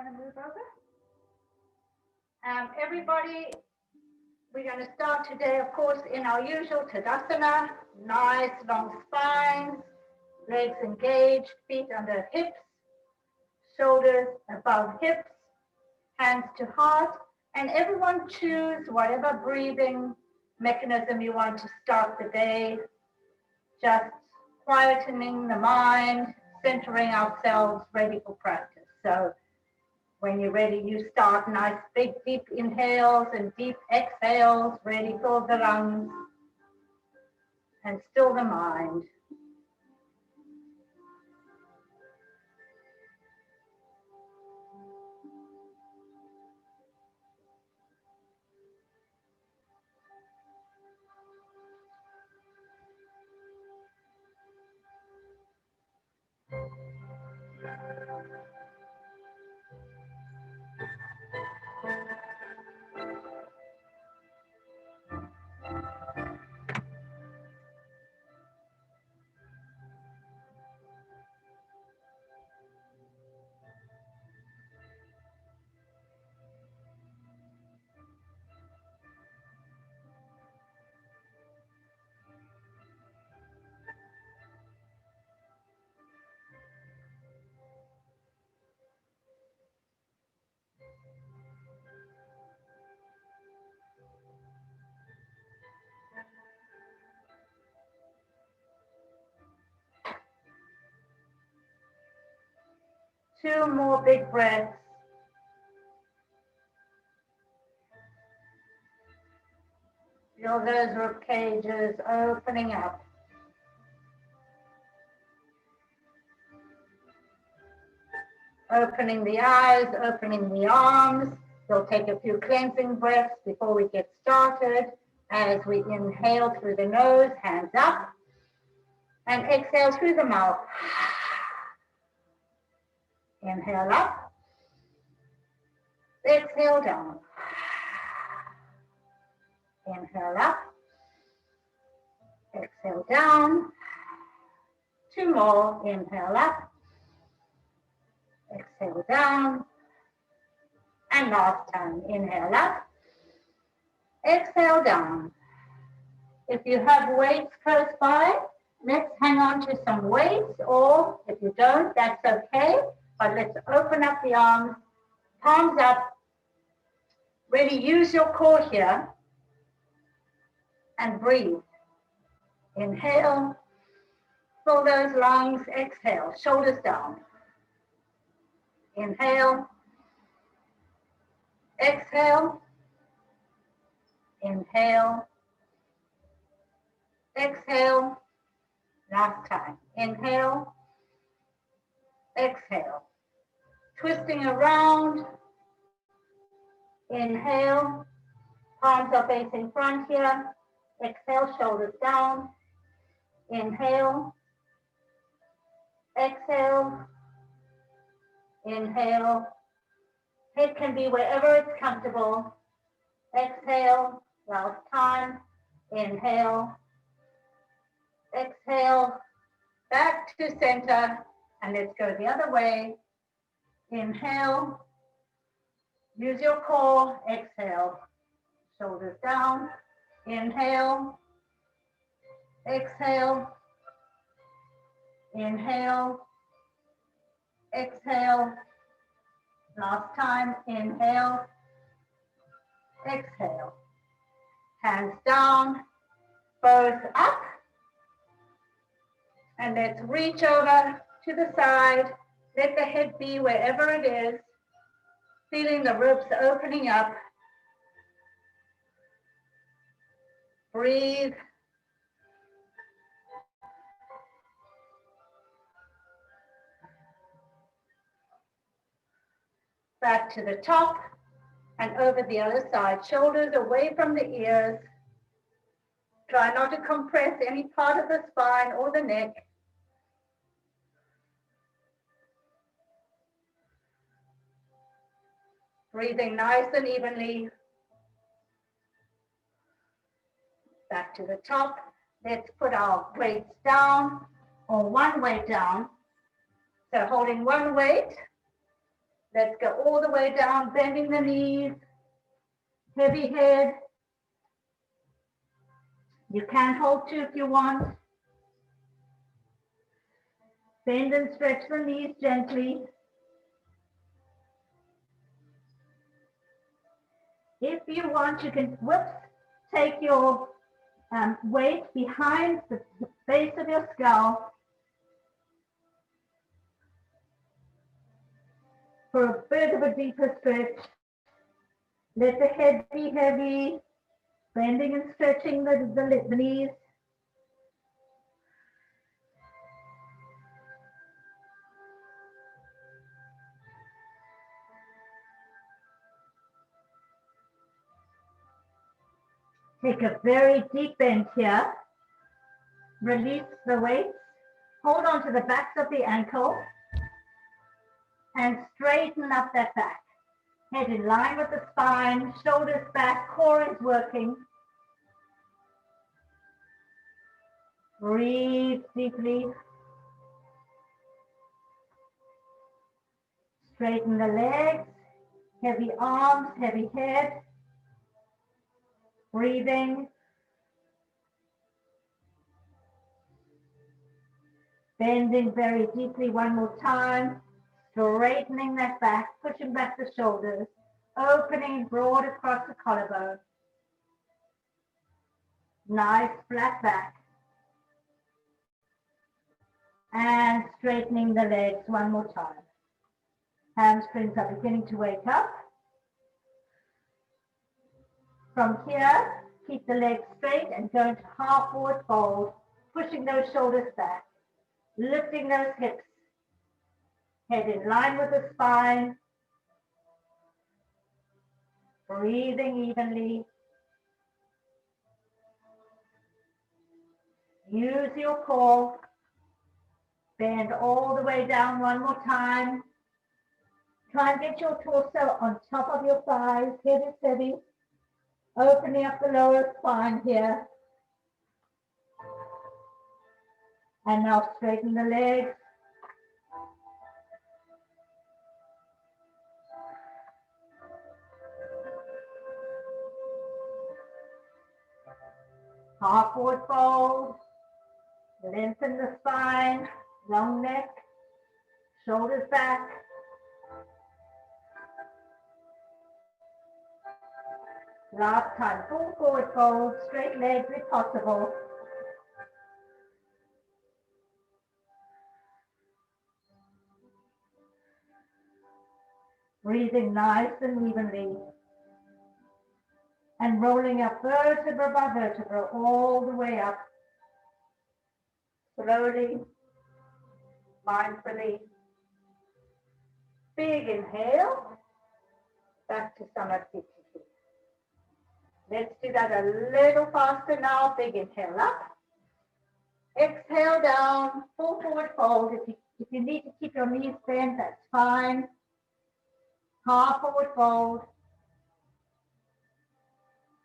want to move over? Everybody, we're going to start today, of course, in our usual Tadasana. Nice long spines, legs engaged, feet under hips, shoulders above hips, hands to heart, and everyone choose whatever breathing mechanism you want to start the day, just quietening the mind, centering ourselves, ready for practice. So when you're ready, you start nice big deep inhales and deep exhales, ready for the lungs, and still the mind. Two more big breaths. Feel those rib cages opening up. Opening the eyes, opening the arms. We'll take a few cleansing breaths before we get started. As we inhale through the nose, hands up. And exhale through the mouth. Inhale up. Exhale down. Inhale up. Exhale down. Two more. Inhale up. Exhale down. And last time. Inhale up. Exhale down. If you have weights close by, let's hang on to some weights, or if you don't, that's okay. But let's open up the arms, palms up. Really use your core here and breathe. Inhale, fill those lungs, exhale, shoulders down. Inhale, exhale, inhale, exhale. Last time. Inhale, exhale. Twisting around. Inhale, palms are facing front here. Exhale, shoulders down. Inhale, exhale, inhale. Head can be wherever it's comfortable. Exhale, last time. Inhale, exhale, back to center, and let's go the other way. Inhale, use your core, exhale, shoulders down. Inhale, exhale, inhale, exhale. Last time, inhale, exhale. Hands down, both up. And let's reach over to the side. Let the head be wherever it is. Feeling the ribs opening up. Breathe. Back to the top and over the other side. Shoulders away from the ears. Try not to compress any part of the spine or the neck. Breathing nice and evenly. Back to the top. Let's put our weights down, or one weight down. So holding one weight Let's go all the way down, bending the knees, heavy head. You can hold two if you want. Bend and stretch the knees gently. If you want, you can, take your weight behind the base of your skull for a bit of a deeper stretch. Let the head be heavy, bending and stretching the knees. Take a very deep bend here. Release the weights. Hold on to the backs of the ankle and straighten up that back. Head in line with the spine, shoulders back, core is working. Breathe deeply. Straighten the legs, heavy arms, heavy head. Breathing. Bending very deeply one more time. Straightening that back, pushing back the shoulders, opening broad across the collarbone. Nice flat back. And straightening the legs one more time. Hamstrings are beginning to wake up. From here, keep the legs straight and go into half forward fold, pushing those shoulders back, lifting those hips. Head in line with the spine. Breathing evenly. Use your core. Bend all the way down one more time. Try and get your torso on top of your thighs. Head is heavy. Opening up the lower spine here. And now straighten the legs. Half forward fold. Lengthen the spine. Long neck. Shoulders back. Last time, full forward fold, straight legs if possible. Breathing nice and evenly. And rolling up vertebra by vertebra all the way up. Slowly, mindfully. Big inhale. Back to Salutation. Let's do that a little faster now. Big inhale up. Exhale down. Full forward fold. If you need to keep your knees bent, that's fine. Half forward fold.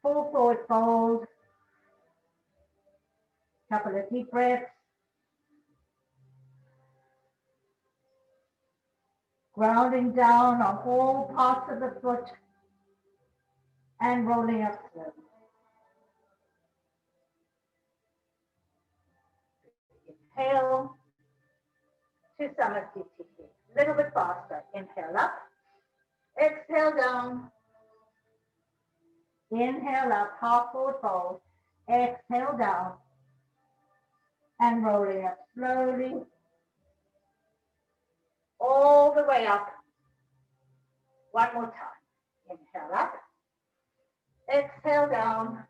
Full forward fold. Couple of deep breaths. Grounding down on all parts of the foot. And rolling up slowly. Inhale to Salutation. A little bit faster. Inhale up. Exhale down. Inhale up, half forward fold. Exhale down. And rolling up slowly. All the way up. One more time. Inhale up. Exhale down.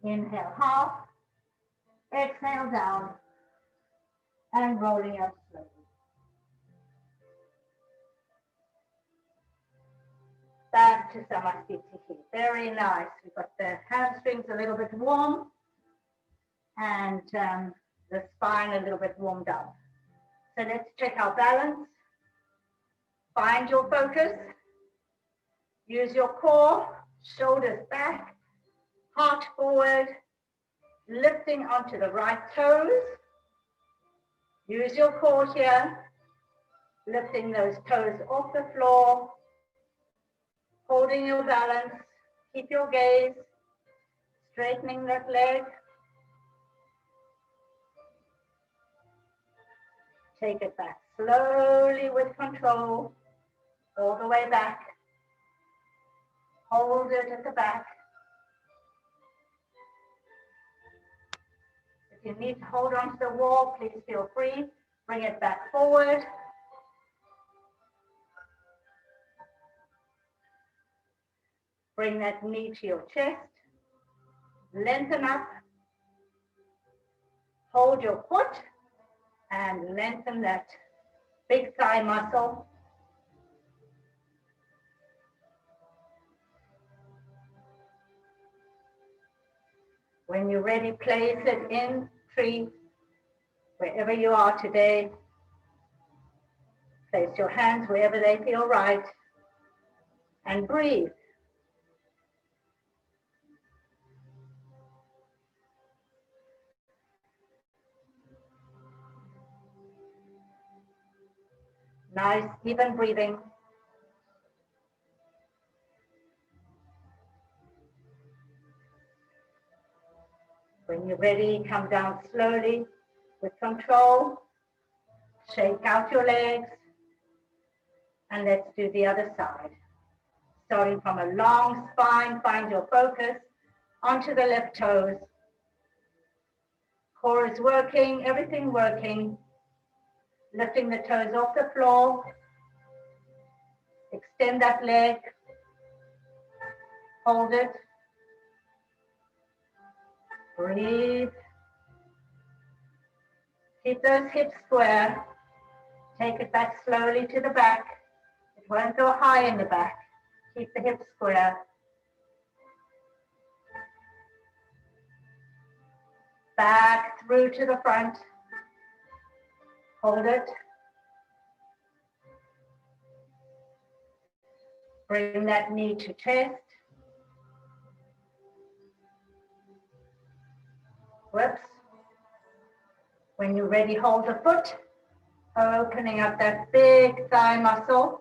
Inhale half. Exhale down. And rolling up slowly. Back to Salutation. Very nice. We've got the hamstrings a little bit warm and the spine a little bit warmed up. So let's check our balance. Find your focus. Use your core, shoulders back, heart forward, lifting onto the right toes. Use your core here. Lifting those toes off the floor, holding your balance, keep your gaze, straightening that leg. Take it back slowly with control, all the way back. Hold it at the back. If you need to hold onto the wall, please feel free. Bring it back forward. Bring that knee to your chest. Lengthen up. Hold your foot and lengthen that big thigh muscle. When you're ready, place it in tree, wherever you are today. Place your hands wherever they feel right and breathe. Nice, even breathing. When you're ready, come down slowly with control. Shake out your legs. And let's do the other side. Starting from a long spine, find your focus onto the left toes. Core is working, everything working. Lifting the toes off the floor. Extend that leg. Hold it. Breathe. Keep those hips square. Take it back slowly to the back. It won't go high in the back. Keep the hips square. Back through to the front. Hold it. Bring that knee to chest. Whoops. When you're ready, hold the foot, opening up that big thigh muscle.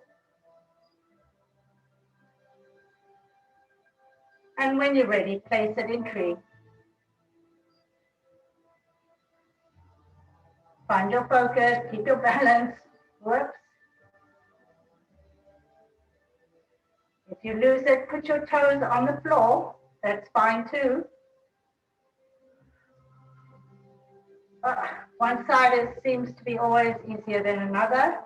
And when you're ready, place it in tree. Find your focus, keep your balance. Whoops. If you lose it, put your toes on the floor. That's fine too. One side seems to be always easier than another.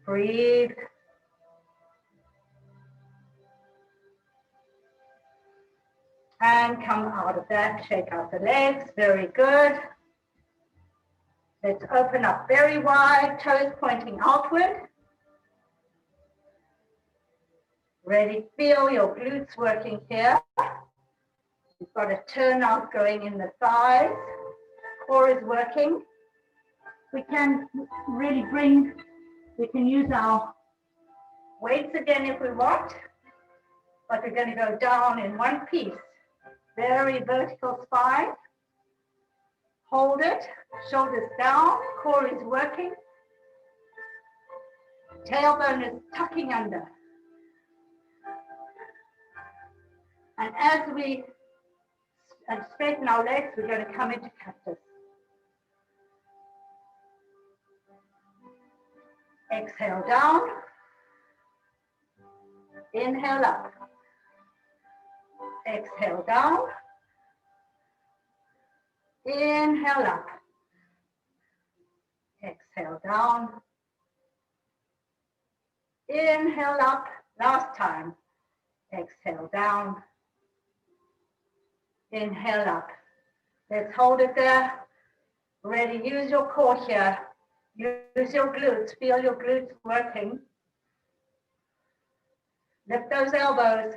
Breathe. And come out of that, shake out the legs, very good. Let's open up very wide, toes pointing outward. Ready, feel your glutes working here. You've got a turnout going in the thighs. Core is working. We can really we can use our weights again if we want, but we're going to go down in one piece. Very vertical spine. Hold it, shoulders down, core is working. Tailbone is tucking under. And as we straighten our legs, we're going to come into cactus. Exhale down. Inhale up. Exhale down. Inhale up. Exhale down. Inhale up. Last time. Exhale down. Inhale up. Let's hold it there. Ready, use your core here. Use your glutes. Feel your glutes working. Lift those elbows.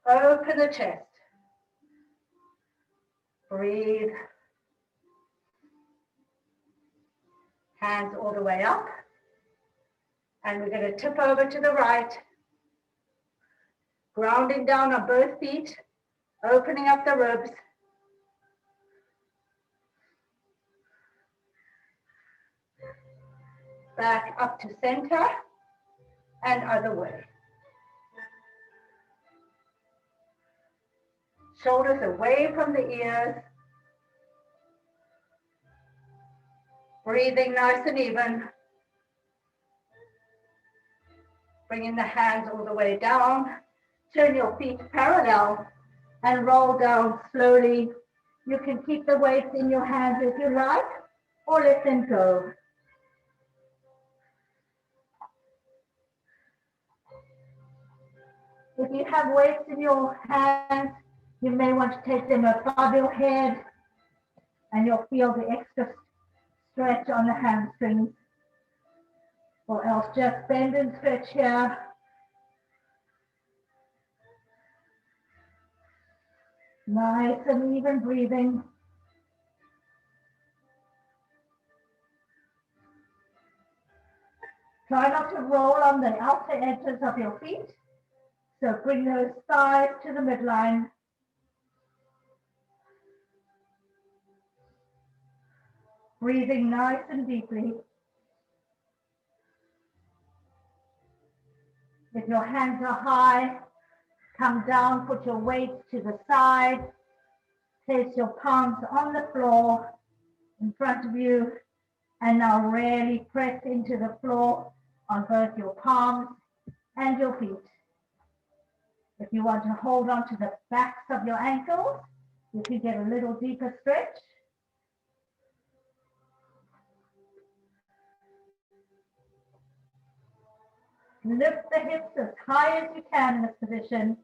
Open the chest. Breathe. Hands all the way up. And we're going to tip over to the right. Grounding down on both feet. Opening up the ribs. Back up to center and other way. Shoulders away from the ears. Breathing nice and even. Bringing the hands all the way down. Turn your feet parallel and roll down slowly. You can keep the weights in your hands if you like, or let them go. If you have weights in your hands, you may want to take them above your head and you'll feel the extra stretch on the hamstrings. Or else just bend and stretch here. Nice and even breathing. Try not to roll on the outer edges of your feet. So bring those thighs to the midline. Breathing nice and deeply. If your hands are high, come down, put your weights to the side. Place your palms on the floor in front of you. And now really press into the floor on both your palms and your feet. If you want to hold on to the backs of your ankles, you can get a little deeper stretch. Lift the hips as high as you can in this position.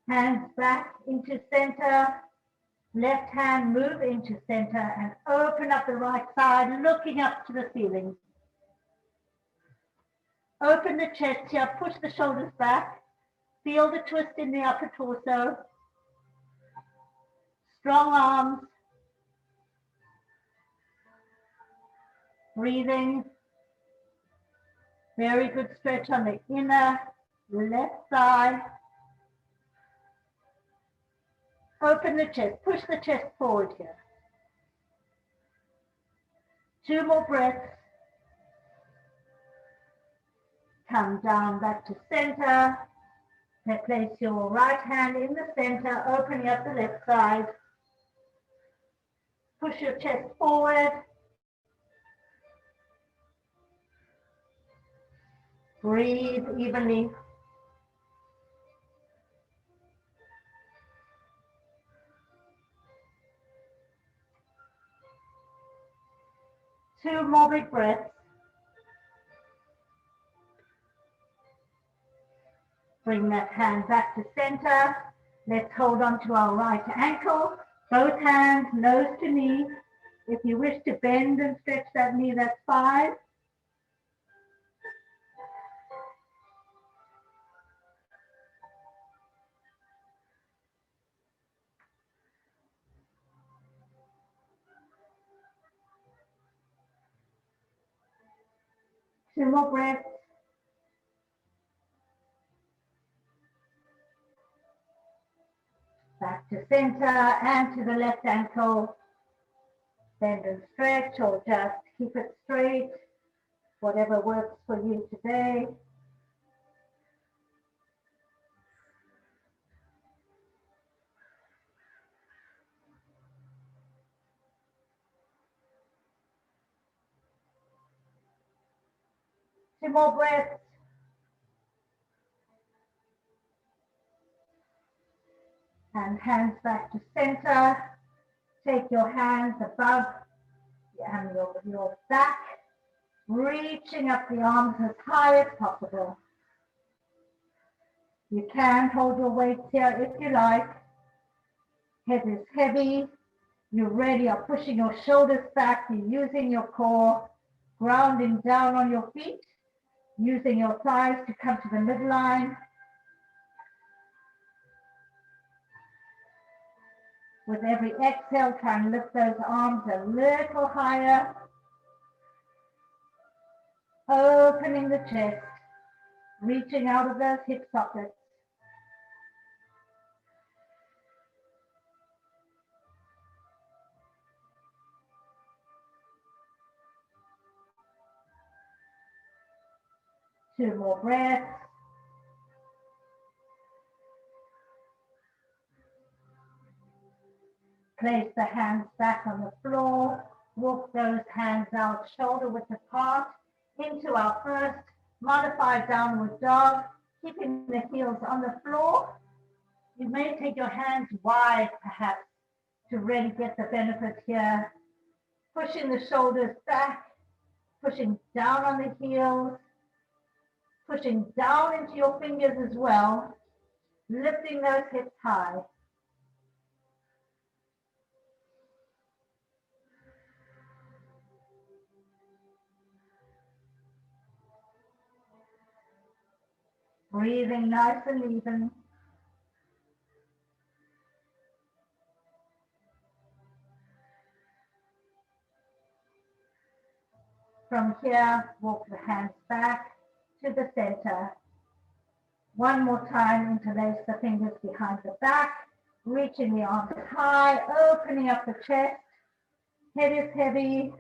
Hands back into center. Left hand move into center and open up the right side, looking up to the ceiling. Open the chest here, push the shoulders back. Feel the twist in the upper torso. Strong arms. Breathing. Very good stretch on the inner left side. Open the chest, push the chest forward here. 2 more breaths. Come down back to center. Then place your right hand in the center, opening up the left side. Push your chest forward. Breathe evenly. Two more big breaths. Bring that hand back to center. Let's hold on to our right ankle. Both hands nose to knee. If you wish to bend and stretch that knee, that's fine. Two more breaths. Back to center and to the left ankle. Bend and stretch or just keep it straight. Whatever works for you today. Two more breaths. And hands back to center. Take your hands above your back, reaching up the arms as high as possible. You can hold your weights here if you like. Head is heavy. You really are pushing your shoulders back. You're using your core, grounding down on your feet, using your thighs to come to the midline. With every exhale, try and lift those arms a little higher. Opening the chest, reaching out of those hip sockets. 2 more breaths. Place the hands back on the floor. Walk those hands out shoulder width apart into our first modified downward dog, keeping the heels on the floor. You may take your hands wide perhaps to really get the benefit here. Pushing the shoulders back, pushing down on the heels, pushing down into your fingers as well, lifting those hips high. Breathing nice and even. From here, walk the hands back to the center. One more time, interlace the fingers behind the back, reaching the arms high, opening up the chest. Head is heavy.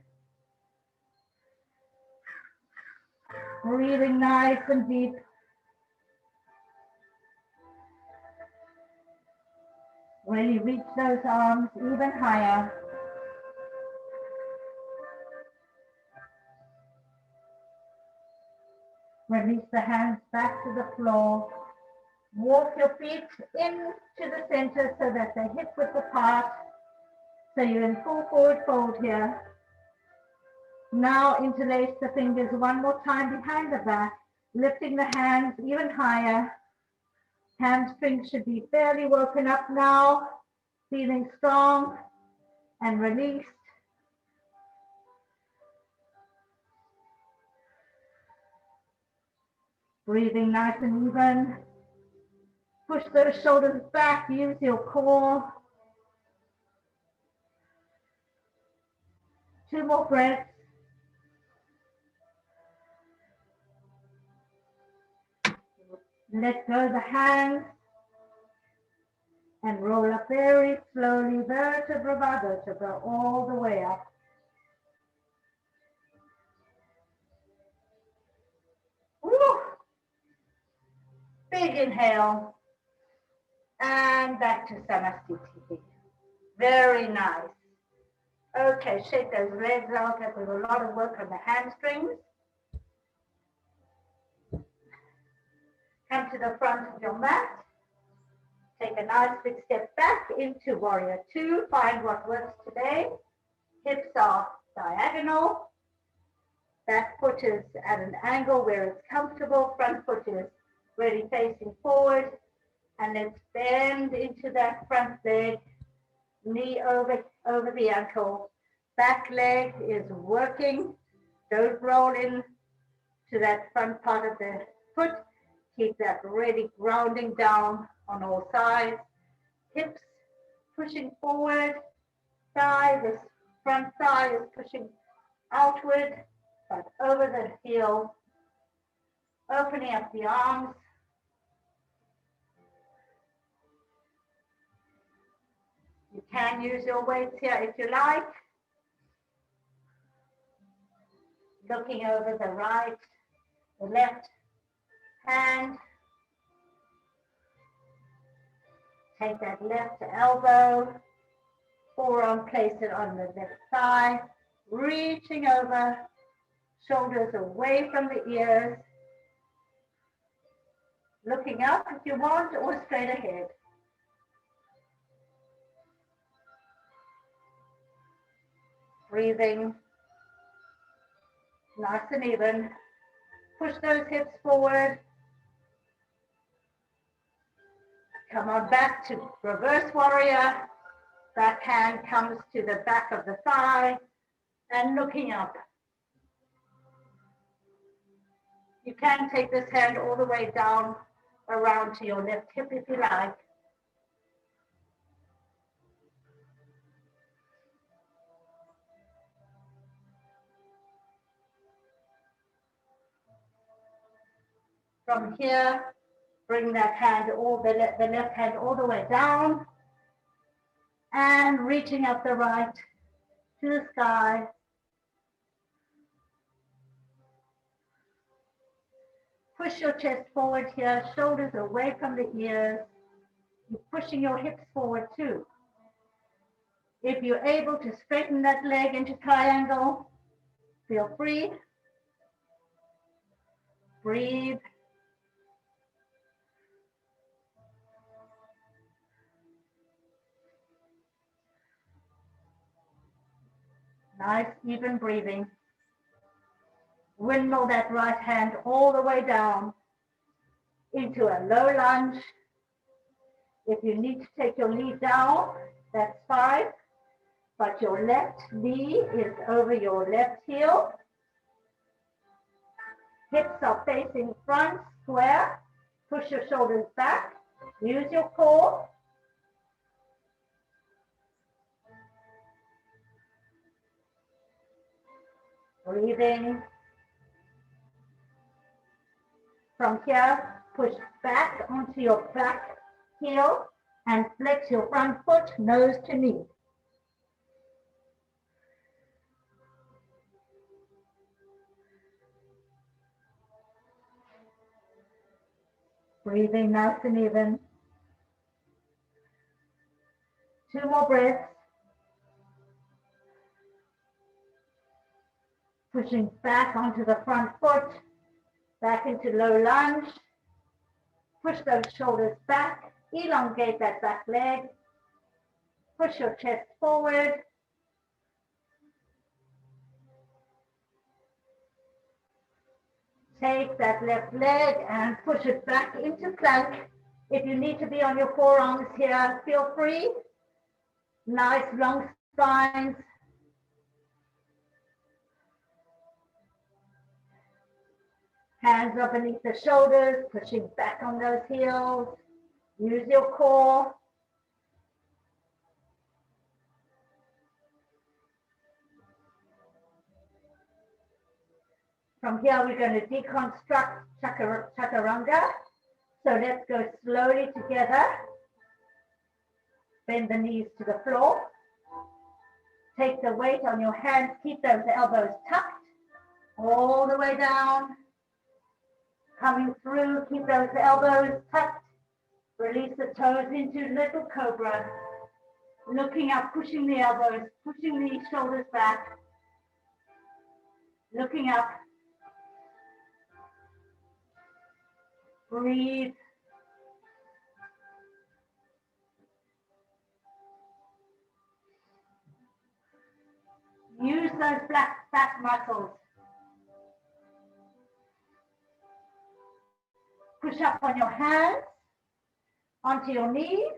Breathing nice and deep. Really reach those arms even higher. Release the hands back to the floor. Walk your feet into the center so that they're hip width apart. So you're in full forward fold here. Now interlace the fingers one more time behind the back, lifting the hands even higher. Hamstrings should be fairly woken up now, feeling strong and released. Breathing nice and even. Push those shoulders back, use your core. 2 more breaths. Let go the hands and roll up very slowly, vertebra by vertebra, all the way up. Woo. Big inhale. And back to Samasthiti. Very nice. Okay, shake those legs out. That was a lot of work on the hamstrings. Come to the front of your mat. Take a nice big step back into Warrior 2. Find what works today. Hips are diagonal. Back foot is at an angle where it's comfortable. Front foot is really facing forward. And let's bend into that front leg. Knee over the ankle. Back leg is working. Don't roll in to that front part of the foot. Keep that really grounding down on all sides. Hips pushing forward. Thigh, this front thigh is pushing outward, but over the heel. Opening up the arms. You can use your weights here if you like. Looking over the right, the left hand. Take that left elbow, forearm, place it on the left thigh, reaching over, shoulders away from the ears. Looking up if you want, or straight ahead. Breathing nice and even. Push those hips forward. Come on back to reverse warrior. That hand comes to the back of the thigh and looking up. You can take this hand all the way down around to your left hip if you like. From here, bring that hand, the left hand all the way down and reaching up the right to the sky. Push your chest forward here, shoulders away from the ears. You're pushing your hips forward too. If you're able to straighten that leg into triangle, feel free. Breathe. Nice, even breathing. Windmill that right hand all the way down into a low lunge. If you need to take your knee down, that's fine. But your left knee is over your left heel. Hips are facing front, square. Push your shoulders back. Use your core. Breathing. From here, push back onto your back heel and flex your front foot, nose to knee. Breathing nice and even. 2 more breaths. Pushing back onto the front foot, back into low lunge. Push those shoulders back, elongate that back leg. Push your chest forward. Take that left leg and push it back into plank. If you need to be on your forearms here, feel free. Nice long spines. Hands up beneath the shoulders, pushing back on those heels. Use your core. From here, we're going to deconstruct chaturanga. So let's go slowly together. Bend the knees to the floor. Take the weight on your hands. Keep those elbows tucked all the way down. Coming through, keep those elbows tucked. Release the toes into little cobra. Looking up, pushing the elbows, pushing the shoulders back. Looking up. Breathe. Use those back muscles. Push up on your hands, onto your knees,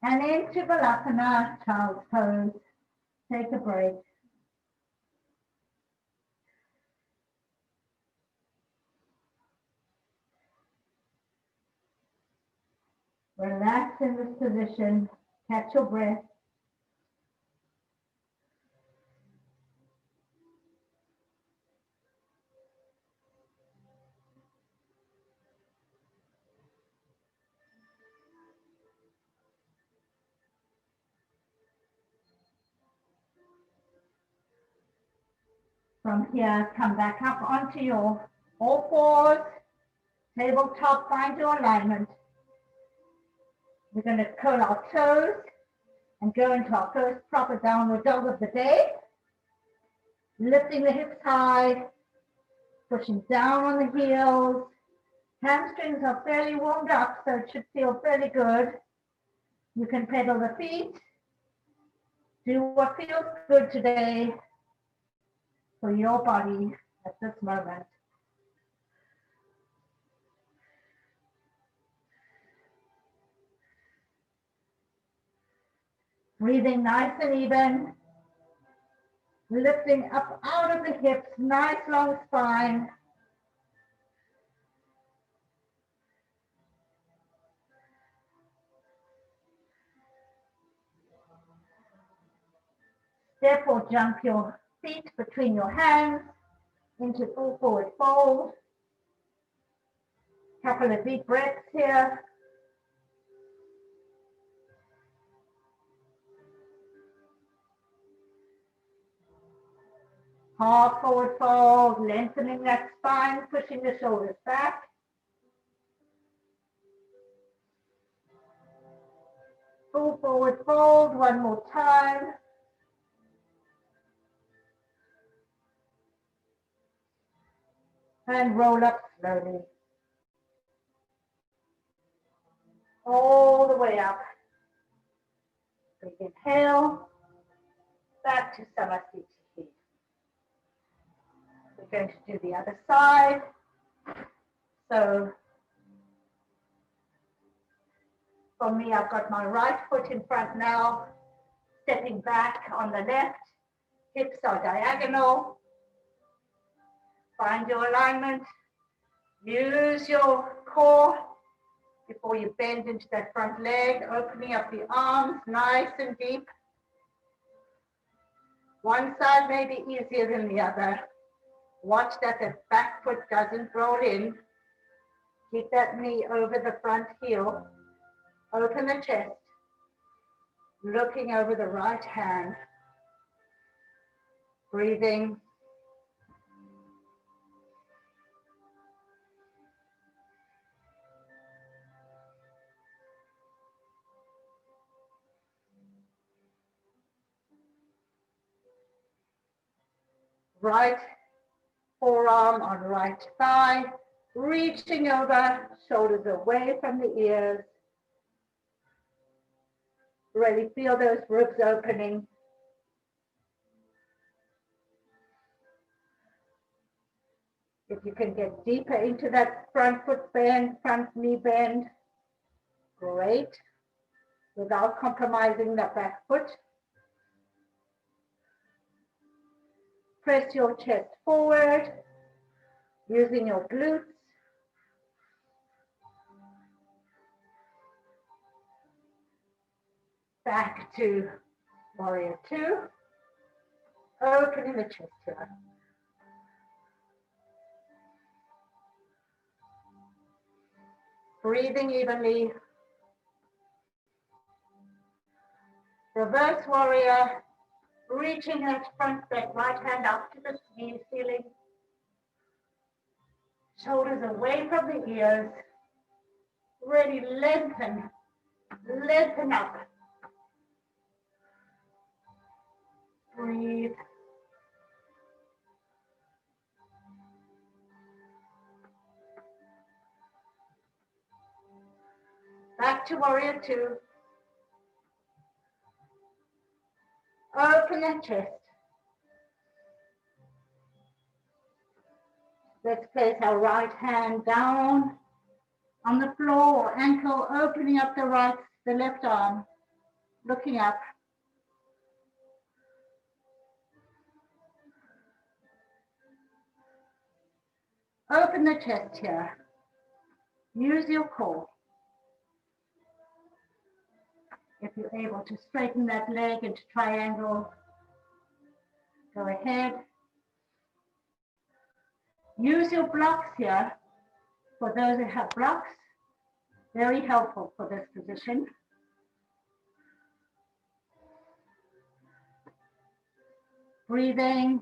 and into Balasana, child's pose. Take a break. Relax in this position. Catch your breath. From here, come back up onto your all fours. Tabletop, find your alignment. We're going to curl our toes and go into our first proper downward dog of the day. Lifting the hips high, pushing down on the heels. Hamstrings are fairly warmed up, so it should feel fairly good. You can pedal the feet. Do what feels good today for your body at this moment. Breathing nice and even. Lifting up out of the hips, nice long spine. Step or jump your feet between your hands into full forward fold. Couple of deep breaths here. Half forward fold, lengthening that spine, pushing the shoulders back. Full forward fold, one more time. And roll up slowly. All the way up. Big inhale. Back to Salutation A. We're going to do the other side. So for me, I've got my right foot in front now, stepping back on the left. Hips are diagonal. Find your alignment. Use your core before you bend into that front leg, opening up the arms nice and deep. One side may be easier than the other. Watch that the back foot doesn't roll in. Keep that knee over the front heel. Open the chest. Looking over the right hand. Breathing. Right forearm on right thigh, reaching over, shoulders away from the ears. Really feel those ribs opening. If you can get deeper into that front foot bend, front knee bend, great, without compromising the back foot. Press your chest forward, using your glutes. Back to warrior two. Opening the chest here. Breathing evenly. Reverse warrior. Reaching that front leg, right hand up to the ceiling. Shoulders away from the ears. Really lengthen up. Breathe. Back to warrior two. Open the chest. Let's place our right hand down on the floor or ankle, opening up the left arm, looking up. Open the chest here. Use your core. If you're able to straighten that leg into triangle, go ahead. Use your blocks here. For those who have blocks, very helpful for this position. Breathing.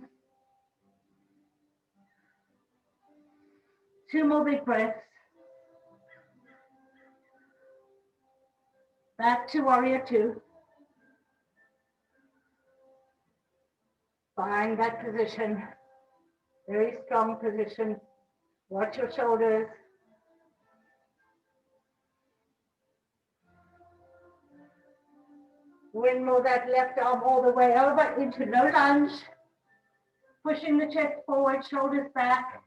2 more big breaths. Back to warrior two. Find that position. Very strong position. Watch your shoulders. Windmill that left arm all the way over into no lunge. Pushing the chest forward, shoulders back.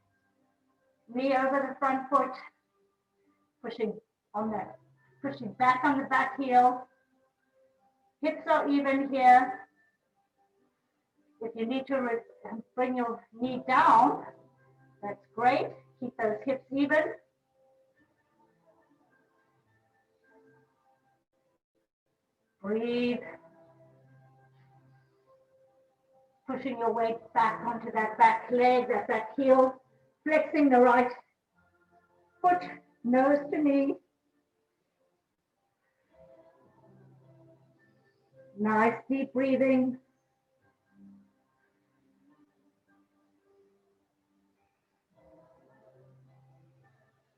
Knee over the front foot. Pushing back on the back heel. Hips are even here. If you need to bring your knee down, that's great. Keep those hips even. Breathe. Pushing your weight back onto that back leg, that back heel. Flexing the right foot, nose to knee. Nice deep breathing.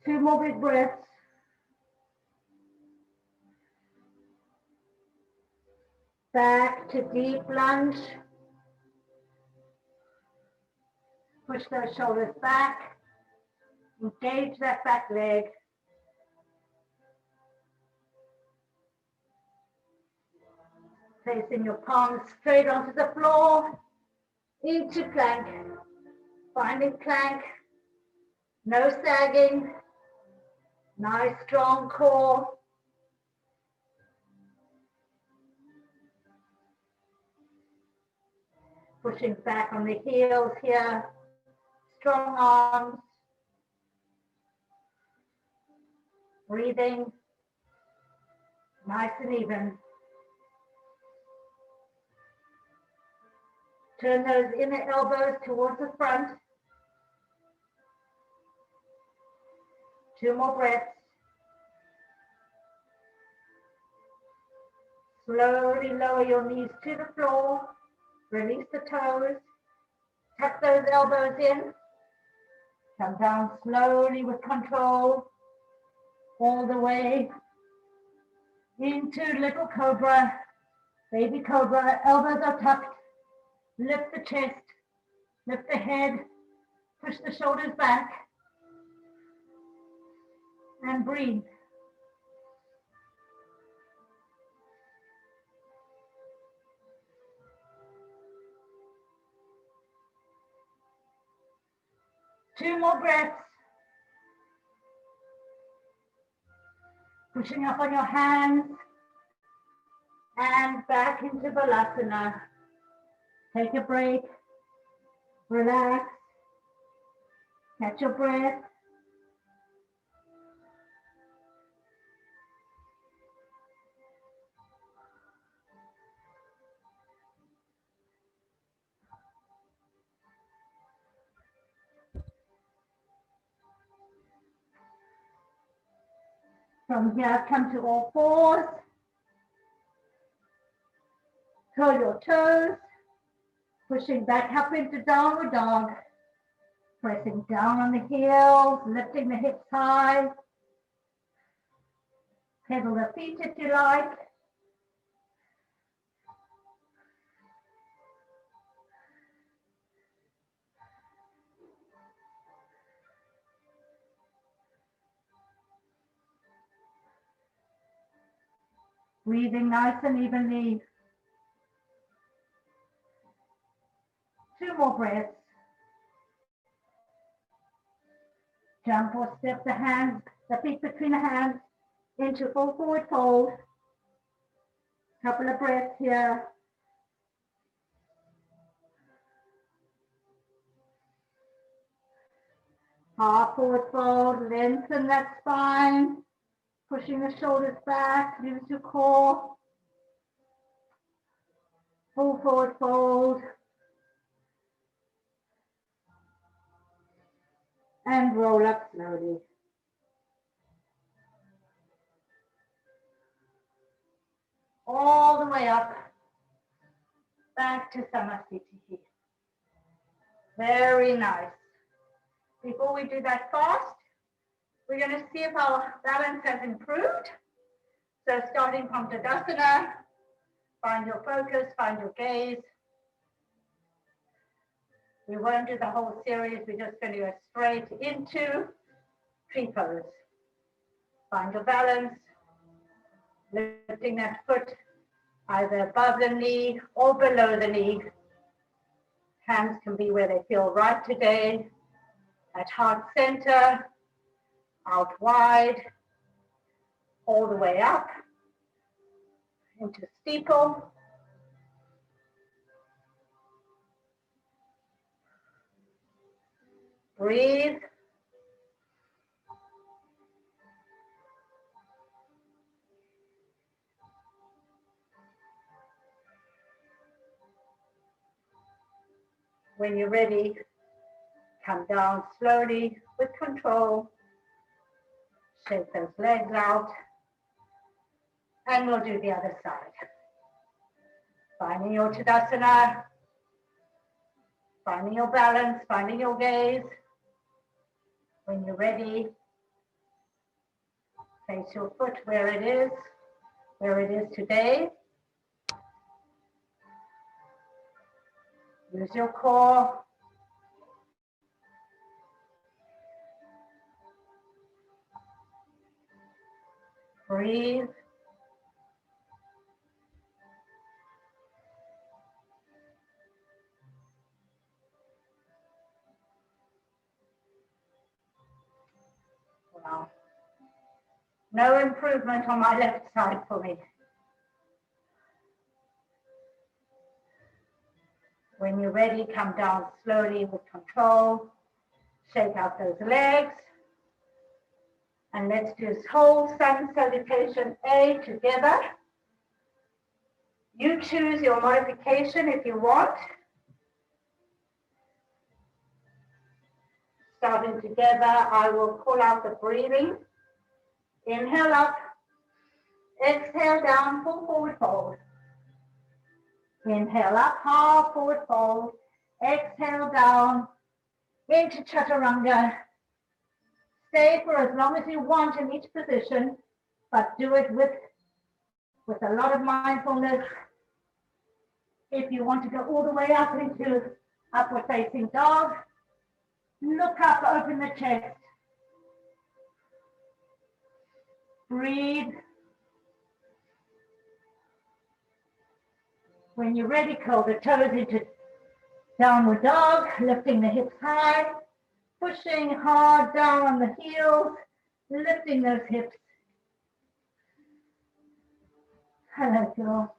Two more big breaths. Back to deep lunge. Push those shoulders back. Engage that back leg. Placing your palms straight onto the floor. Into plank. Finding plank. No sagging. Nice strong core. Pushing back on the heels here. Strong arms. Breathing. Nice and even. Turn those inner elbows towards the front. 2 more breaths. Slowly lower your knees to the floor. Release the toes. Tuck those elbows in. Come down slowly with control. All the way into little cobra. Baby cobra. Elbows are tucked. Lift the chest. Lift the head. Push the shoulders back. And breathe. Two more breaths. Pushing up on your hands and back into Balasana. Take a break. Relax. Catch your breath. From here, come to all fours. Curl your toes. Pushing back up into downward dog. Pressing down on the heels, lifting the hips high. Pedal the feet if you like. Breathing nice and evenly. 2 more breaths. Jump or step the hands, the feet between the hands into full forward fold. Couple of breaths here. Half forward fold, lengthen that spine. Pushing the shoulders back, use your core. Full forward fold. And roll up slowly. All the way up. Back to Samasthiti. Very nice. Before we do that fast, we're going to see if our balance has improved. So starting from Tadasana, find your focus, find your gaze. We won't do the whole series, we're just going to go straight into tree pose. Find your balance, lifting that foot either above the knee or below the knee. Hands can be where they feel right today, at heart center, out wide, all the way up into steeple. Breathe. When you're ready, come down slowly with control. Shake those legs out. And we'll do the other side. Finding your Tadasana. Finding your balance, finding your gaze. When you're ready, place your foot where it is today. Use your core. Breathe. Wow. No improvement on my left side for me. When you're ready, come down slowly with control. Shake out those legs. And let's do this whole sun salutation A together. You choose your modification if you want. Starting together, I will call out the breathing. Inhale up. Exhale down, full forward fold. Inhale up, half forward fold. Exhale down into chaturanga. Stay for as long as you want in each position, but do it with a lot of mindfulness. If you want to go all the way up into upward facing dog, look up, open the chest. Breathe. When you're ready, curl the toes into downward dog, lifting the hips high, pushing hard down on the heels, lifting those hips. Hello, girl.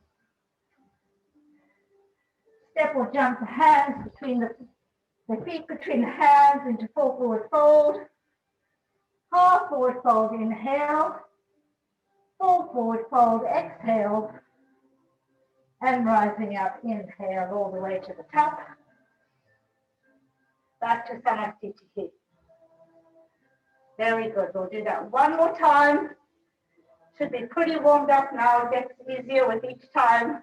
Step or jump the hands between the feet between the hands into full forward fold. Half forward fold, inhale. Full forward fold, exhale. And rising up, inhale all the way to the top. Back to Salutation. Very good. We'll do that one more time. Should be pretty warmed up now. It gets easier with each time.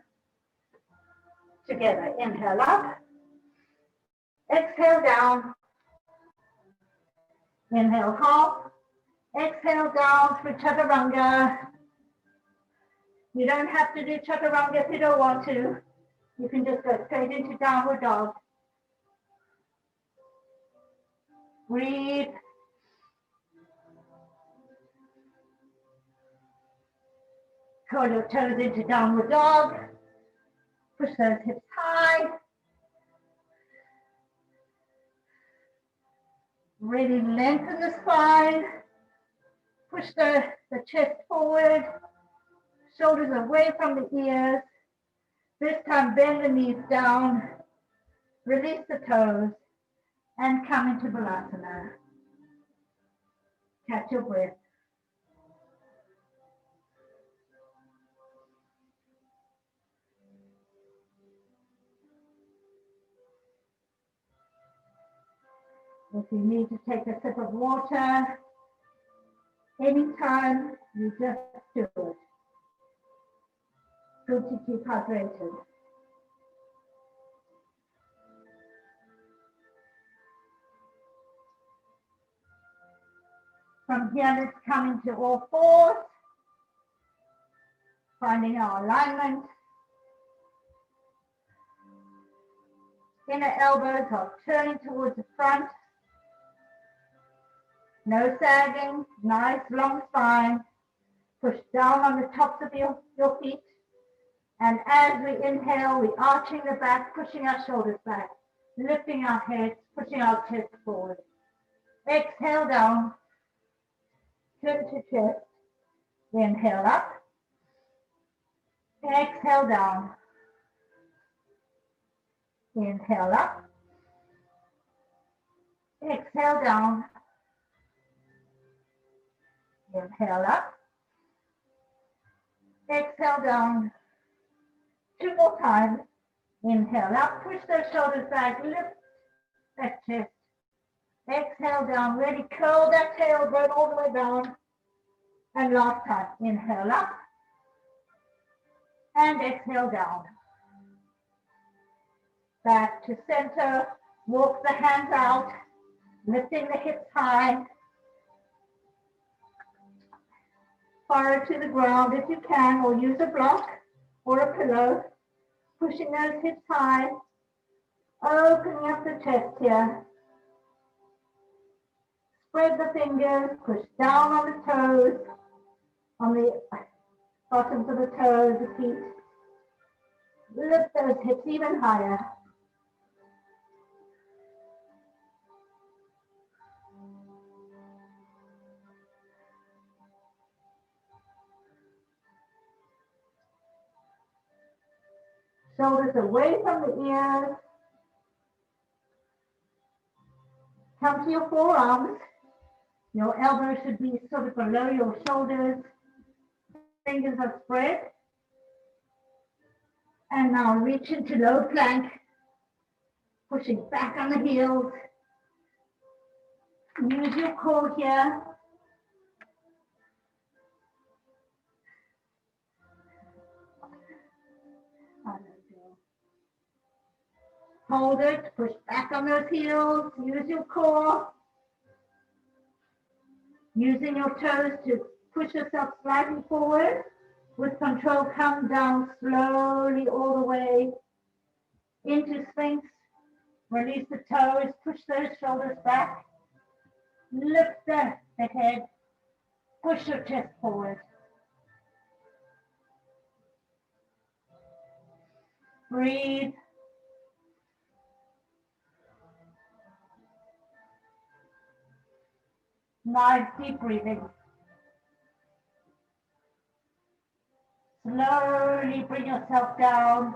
Together. Inhale up. Exhale down. Inhale half. Exhale down through chaturanga. You don't have to do chaturanga if you don't want to. You can just go straight into downward dog. Breathe. Curl your toes into downward dog. Push those hips high. Really lengthen the spine. Push the chest forward. Shoulders away from the ears. This time bend the knees down. Release the toes. And come into Vinyasa. Catch your breath. If you need to take a sip of water, anytime, you just do it. Good to keep hydrated. From here, let's come into all fours, finding our alignment. Inner elbows are turning towards the front. No sagging, nice long spine. Push down on the tops of your feet. And as we inhale, we're arching the back, pushing our shoulders back, lifting our heads, pushing our chest forward. Exhale down, turn to chest. Inhale up. Exhale down. Inhale up. Exhale down. Inhale up. Exhale down. Two more times. Inhale up. Push those shoulders back. Lift that chest. Exhale down. Ready. Curl that tailbone all the way down. And last time. Inhale up. And exhale down. Back to center. Walk the hands out. Lifting the hips high. Fire to the ground if you can, or use a block or a pillow. Pushing those hips high. Opening up the chest here. Spread the fingers, push down on the toes, on the bottoms of the toes, the feet. Lift those hips even higher. Shoulders away from the ears. Come to your forearms. Your elbows should be sort of below your shoulders. Fingers are spread. And now reach into low plank. Pushing back on the heels. Use your core here. Hold it, push back on those heels, use your core. Using your toes to push yourself slightly forward. With control, come down slowly all the way into Sphinx. Release the toes, push those shoulders back. Lift the head, push your chest forward. Breathe. Nice deep breathing. Slowly bring yourself down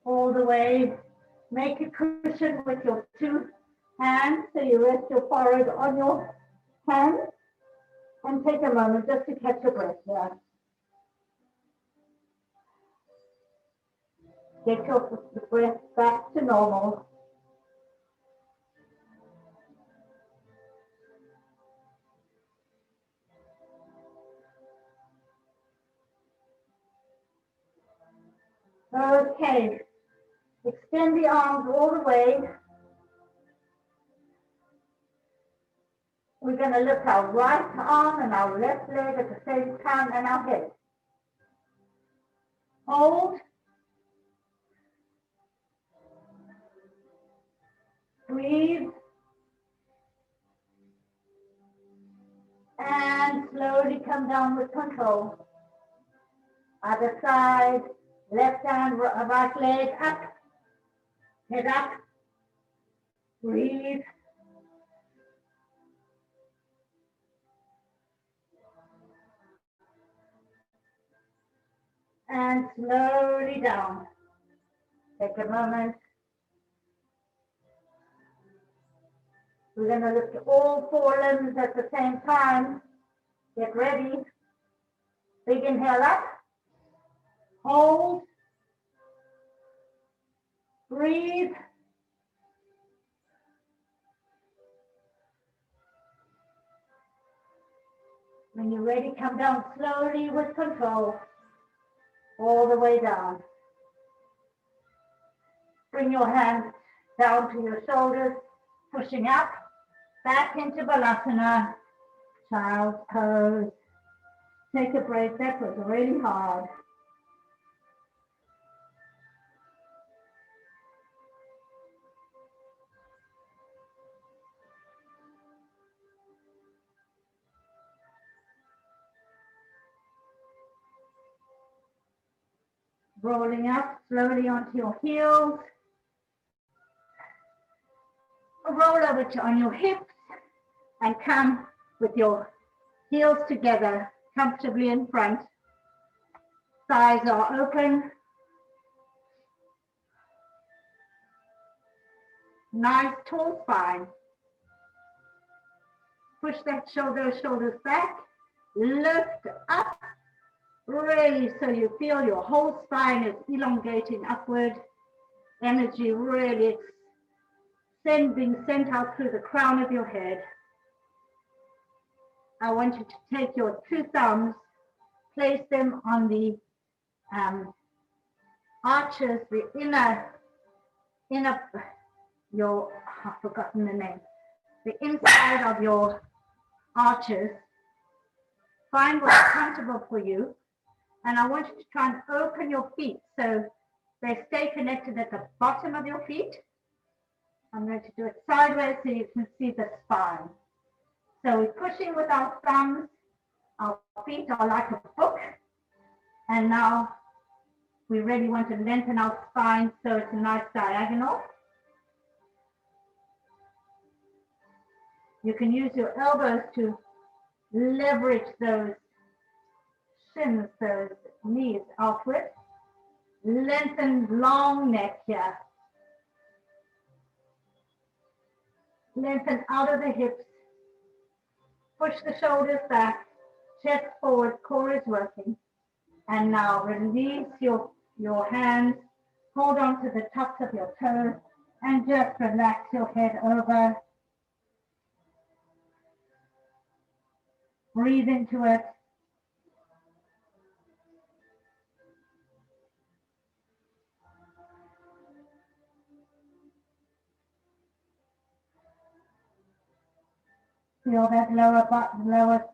all the way. Make a cushion with your two hands so you rest your forehead on your hand and take a moment just to catch your breath here. Get your breath back to normal. Okay, extend the arms all the way. We're going to lift our right arm and our left leg at the same time and our head. Hold. Breathe. And slowly come down with control. Other side. Left hand, right leg up, head up, breathe. And slowly down. Take a moment. We're going to lift all four limbs at the same time. Get ready. Big inhale up. Hold. Breathe. When you're ready, come down slowly with control. All the way down. Bring your hands down to your shoulders, pushing up, back into Balasana, child's pose. Take a break, that was really hard. Rolling up slowly onto your heels. Roll over on your hips and come with your heels together comfortably in front. Thighs are open. Nice tall spine. Push that shoulders back. Lift up. Really, so you feel your whole spine is elongating upward. Energy really being sent out through the crown of your head. I want you to take your two thumbs, place them on the arches, the inner, I've forgotten the name, the inside of your arches. Find what's comfortable for you. And I want you to try and open your feet so They stay connected at the bottom of your feet. I'm going to do it sideways so you can see the spine. So we're pushing with our thumbs. Our feet are like a book. And now we really want to lengthen our spine so it's a nice diagonal. You can use your elbows to leverage those shins, those knees outward. Lengthen long neck here. Lengthen out of the hips. Push the shoulders back. Chest forward, core is working. And now release your hands. Hold on to the tops of your toes and just relax your head over. Breathe into it. Feel that lower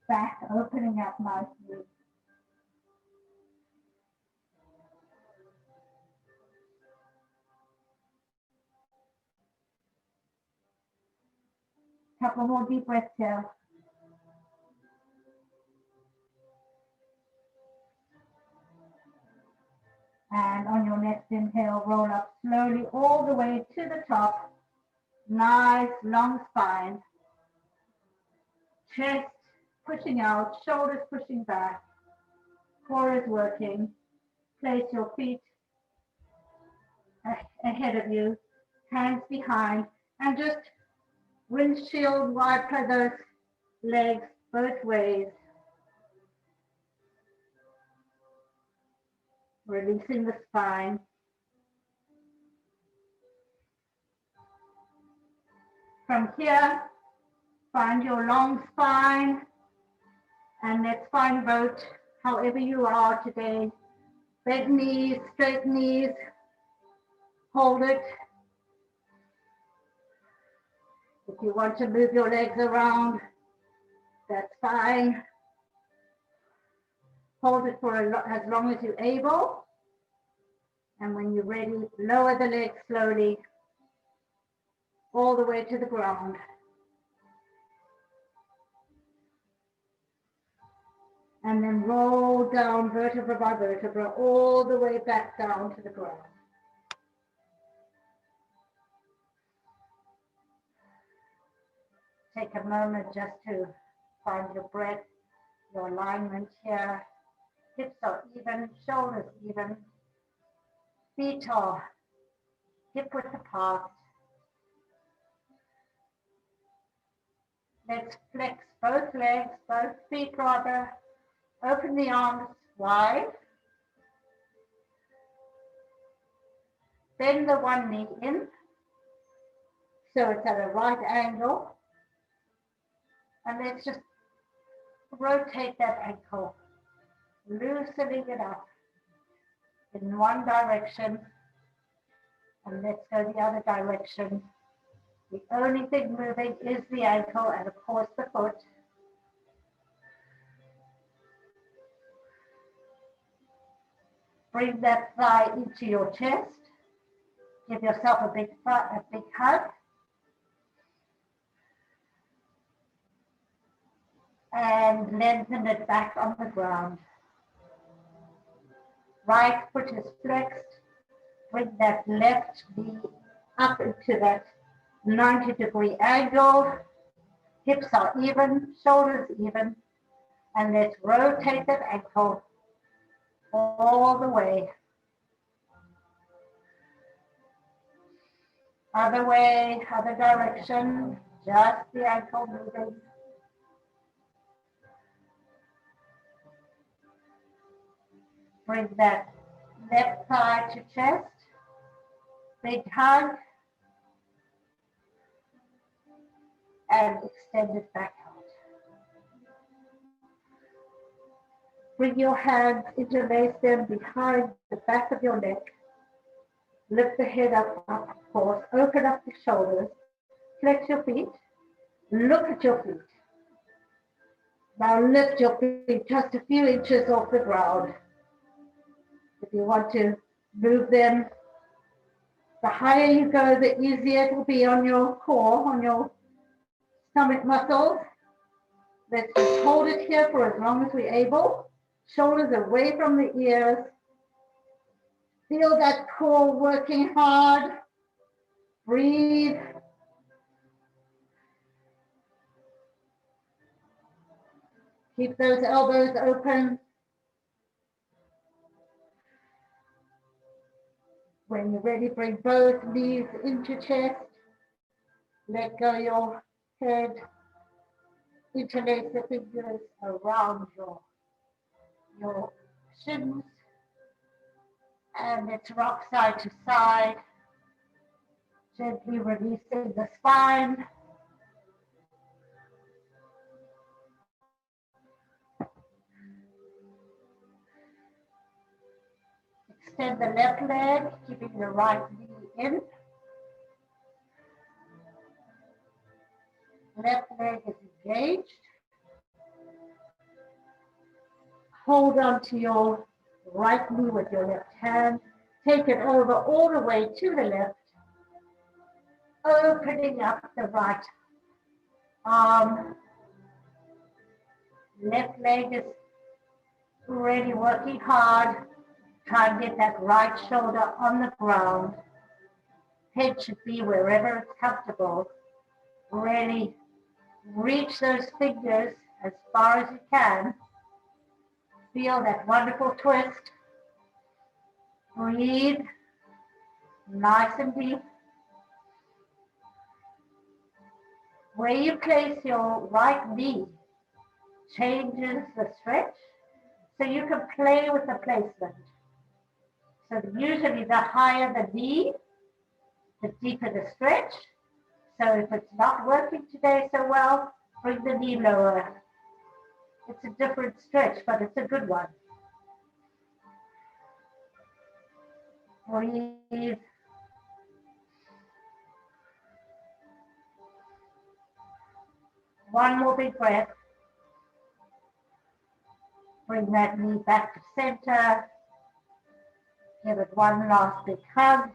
back opening up nicely. Couple more deep breaths here. And on your next inhale, roll up slowly all the way to the top. Nice long spine. Chest pushing out, shoulders pushing back. Core is working. Place your feet ahead of you, hands behind, and just windshield wiper those legs both ways. Releasing the spine. From here, find your long spine, and let's find both however you are today. Bent knees, straight knees, hold it. If you want to move your legs around, that's fine. Hold it for as long as you're able. And when you're ready, lower the legs slowly all the way to the ground. And then roll down vertebra by vertebra all the way back down to the ground. Take a moment just to find your breath, your alignment here. Hips are even, shoulders even. Feet are hip width apart. Let's flex both legs, both feet rather. Open the arms wide. Bend the one knee in so it's at a right angle. And let's just rotate that ankle, loosening it up in one direction. And let's go the other direction. The only thing moving is the ankle and of course the foot. Bring that thigh into your chest. Give yourself a big hug. And lengthen it back on the ground. Right foot is flexed. Bring that left knee up into that 90-degree angle. Hips are even, shoulders even. And let's rotate that ankle all the way. Other way, other direction, just the ankle moving. Bring that left thigh to chest. Big hug. And extend it back out. Bring your hands, interlace them behind the back of your neck. Lift the head up, of course. Open up the shoulders. Flex your feet. Look at your feet. Now lift your feet just a few inches off the ground. If you want to Move them. The higher you go, the easier it will be on your core, on your stomach muscles. Let's just hold it here for as long as we're able. Shoulders away from the ears. Feel that core working hard. Breathe. Keep those elbows open. When you're ready, bring both knees into chest. Let go your head. Interlace the fingers around your shins. And let's rock side to side. Gently releasing the spine. Extend the left leg, keeping the right knee in. Left leg is engaged. Hold on to your right knee with your left hand. Take it over all the way to the left. Opening up the right arm. Left leg is really working hard. Try and get that right shoulder on the ground. Head should be wherever it's comfortable. Really reach those fingers as far as you can. Feel that wonderful twist. Breathe nice and deep. Where you place your right knee changes the stretch, so you can play with the placement. So usually the higher the knee, the deeper the stretch. So if it's not working today so well, bring the knee lower. It's a different stretch, but it's a good one. Breathe. One more big breath. Bring that knee back to center. Give it one last big hug.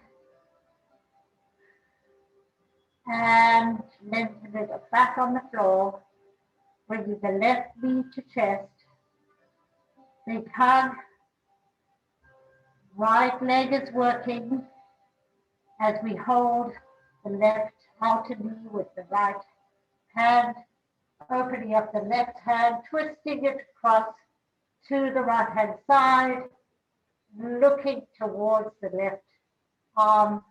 And lengthen it back on the floor. Bringing the left knee to chest. Big hug. Right leg is working as we hold the left outer knee with the right hand. Opening up the left hand, twisting it across to the right hand side. Looking towards the left arm.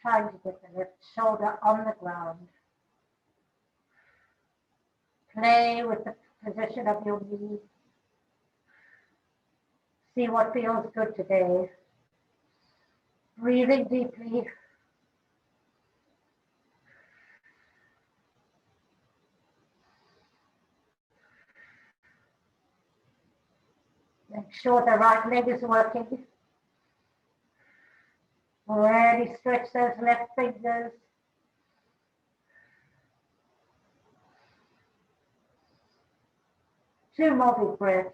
Trying to get the left shoulder on the ground. Play with the position of your knee. See what feels good today. Breathing deeply. Make sure the right leg is working. Really stretch those left fingers. Two more big breaths.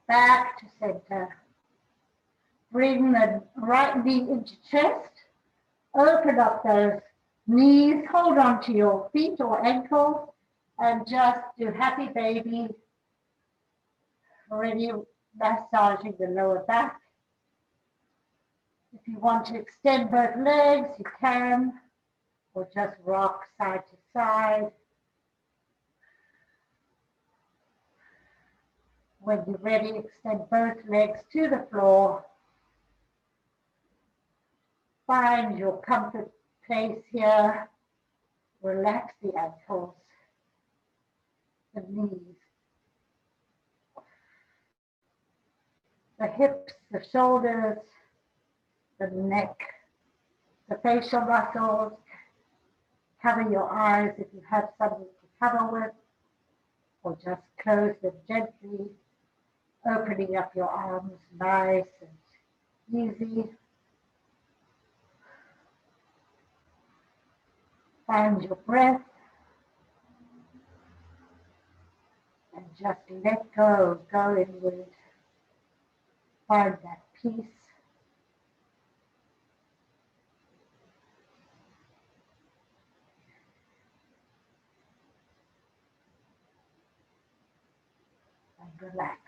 Back to center. Bring the right knee into chest. Open up those knees. Hold on to your feet or ankles and just do happy baby. Already massaging the lower back. If you want to extend both legs, you can, or just rock side to side. When you're ready, extend both legs to the floor. Find your comfort place here. Relax the ankles, the knees, the hips, the shoulders, the neck, the facial muscles. Cover your eyes if you have something to cover with, or just close them gently, opening up your arms nice and easy. Find your breath and Just let go, go inward, find that peace. And relax.